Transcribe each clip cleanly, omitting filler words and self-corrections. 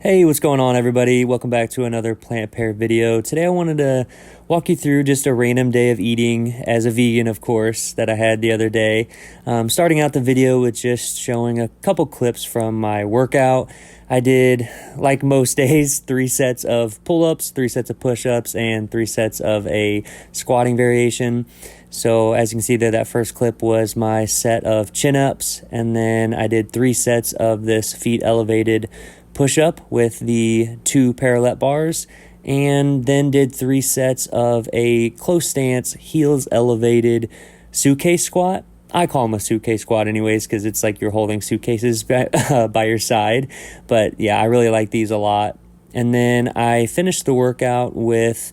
Hey, what's going on, everybody? Welcome back to another Plant Pair video. Today I wanted to walk you through just a random day of eating as a vegan, of course, that I had the other day. Starting out the video with just showing a couple clips from my workout. I did, like most days, 3 sets of pull-ups, 3 sets of push-ups, and 3 sets of a squatting variation. So as you can see there, that first clip was my set of chin-ups, and then I did 3 sets of this feet elevated push-up with the 2 parallel bars, and then did 3 sets of a close stance, heels elevated suitcase squat. I call them a suitcase squat anyways because it's like you're holding suitcases by your side. But yeah, I really like these a lot. And then I finished the workout with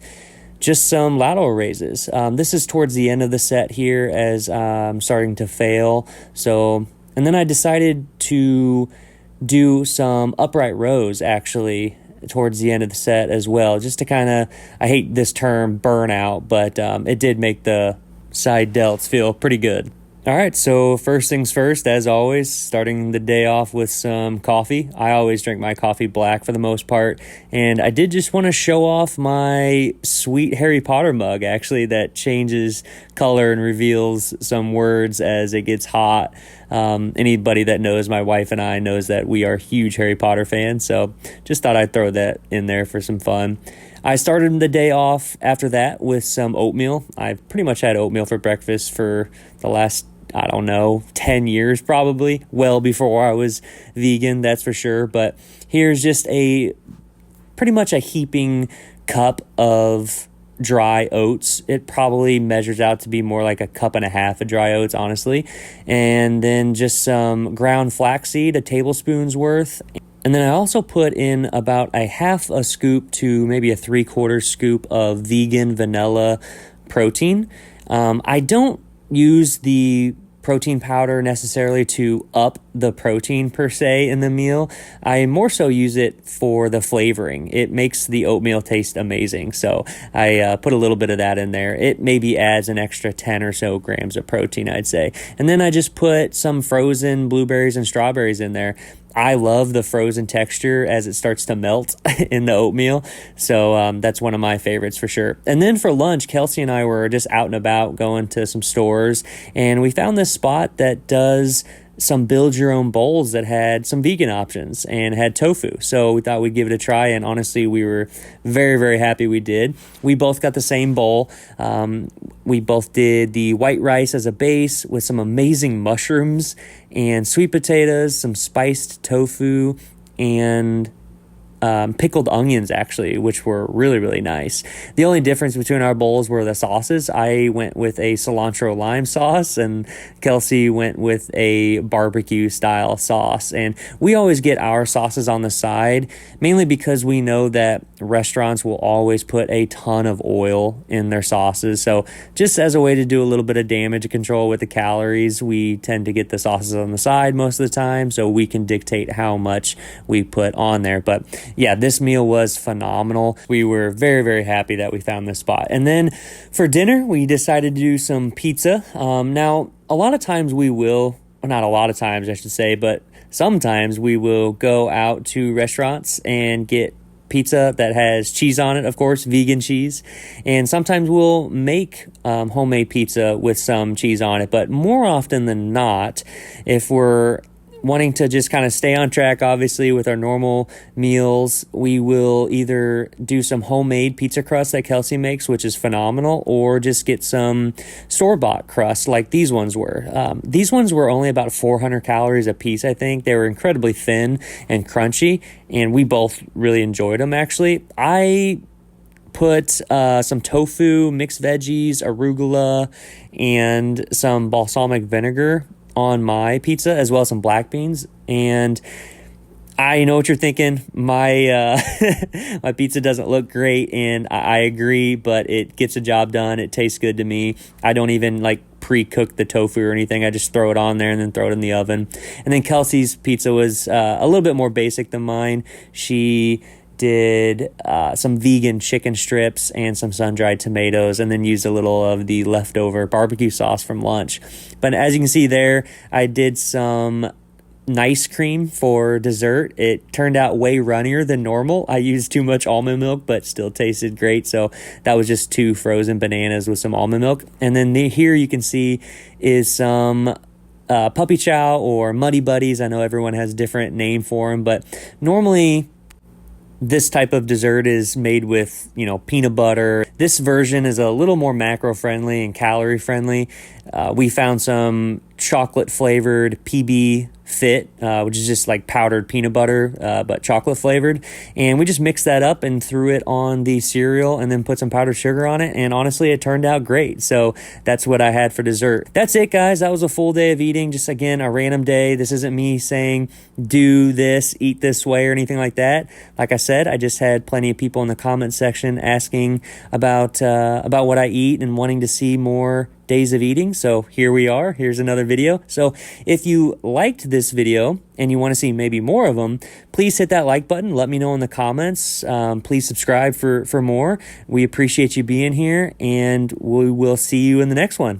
just some lateral raises. This is towards the end of the set here as I'm starting to fail. And then I decided to do some upright rows actually towards the end of the set as well, just to kind of, I hate this term burnout, but it did make the side delts feel pretty good. All right, so first things first, as always, starting the day off with some coffee. I always drink my coffee black for the most part, and I did just want to show off my sweet Harry Potter mug, actually, that changes color and reveals some words as it gets hot. Anybody that knows my wife and I knows that we are huge Harry Potter fans, so just thought I'd throw that in there for some fun. I started the day off after that with some oatmeal. I've pretty much had oatmeal for breakfast for the last, 10 years probably, well before I was vegan, that's for sure. But here's just pretty much a heaping cup of dry oats. It probably measures out to be more like a cup and a half of dry oats, honestly. And then just some ground flaxseed, a tablespoon's worth. And then I also put in about a half a scoop to maybe a 3/4 scoop of vegan vanilla protein. I don't use the protein powder necessarily to up the protein per se in the meal. I more so use it for the flavoring. It makes the oatmeal taste amazing. So I put a little bit of that in there. It maybe adds an extra 10 or so grams of protein, I'd say. And then I just put some frozen blueberries and strawberries in there. I love the frozen texture as it starts to melt in the oatmeal. So that's one of my favorites for sure. And then for lunch, Kelsey and I were just out and about going to some stores, and we found this spot that does some build your own bowls that had some vegan options and had tofu. So we thought we'd give it a try, and honestly, we were very, very happy we did. We both got the same bowl. We both did the white rice as a base with some amazing mushrooms and sweet potatoes, some spiced tofu, and pickled onions, actually, which were really, really nice. The only difference between our bowls were the sauces. I went with a cilantro lime sauce, and Kelsey went with a barbecue style sauce. And we always get our sauces on the side, mainly because we know that restaurants will always put a ton of oil in their sauces. So just as a way to do a little bit of damage control with the calories, we tend to get the sauces on the side most of the time, so we can dictate how much we put on there. But yeah, this meal was phenomenal. We were very, very happy that we found this spot. And then for dinner, we decided to do some pizza. Now, a lot of times we will, well, not a lot of times I should say, but sometimes we will go out to restaurants and get pizza that has cheese on it, of course, vegan cheese. And sometimes we'll make homemade pizza with some cheese on it. But more often than not, if we're wanting to just kind of stay on track, obviously, with our normal meals, we will either do some homemade pizza crust that Kelsey makes, which is phenomenal, or just get some store-bought crust like these ones were. These ones were only about 400 calories a piece, I think. They were incredibly thin and crunchy, and we both really enjoyed them, actually. I put some tofu, mixed veggies, arugula, and some balsamic vinegar on my pizza, as well as some black beans. And I know what you're thinking. My my pizza doesn't look great, and I agree, but it gets the job done. It tastes good to me. I don't even pre-cook the tofu or anything. I just throw it on there and then throw it in the oven. And then Kelsey's pizza was a little bit more basic than mine. She did some vegan chicken strips and some sun-dried tomatoes, and then used a little of the leftover barbecue sauce from lunch. But as you can see there, I did some nice cream for dessert. It turned out way runnier than normal. I used too much almond milk, but still tasted great. So that was just 2 frozen bananas with some almond milk. And then here you can see is some puppy chow or muddy buddies. I know everyone has a different name for them, but normally this type of dessert is made with, peanut butter. This version is a little more macro friendly and calorie friendly. We found some chocolate flavored PB Fit, which is just like powdered peanut butter, but chocolate flavored. And we just mixed that up and threw it on the cereal and then put some powdered sugar on it. And honestly, it turned out great. So that's what I had for dessert. That's it, guys. That was a full day of eating. Just again, a random day. This isn't me saying do this, eat this way or anything like that. Like I said, I just had plenty of people in the comment section asking about what I eat and wanting to see more days of eating. So here we are. Here's another video. So if you liked this video and you want to see maybe more of them, please hit that like button. Let me know in the comments. Please subscribe for more. We appreciate you being here, and we will see you in the next one.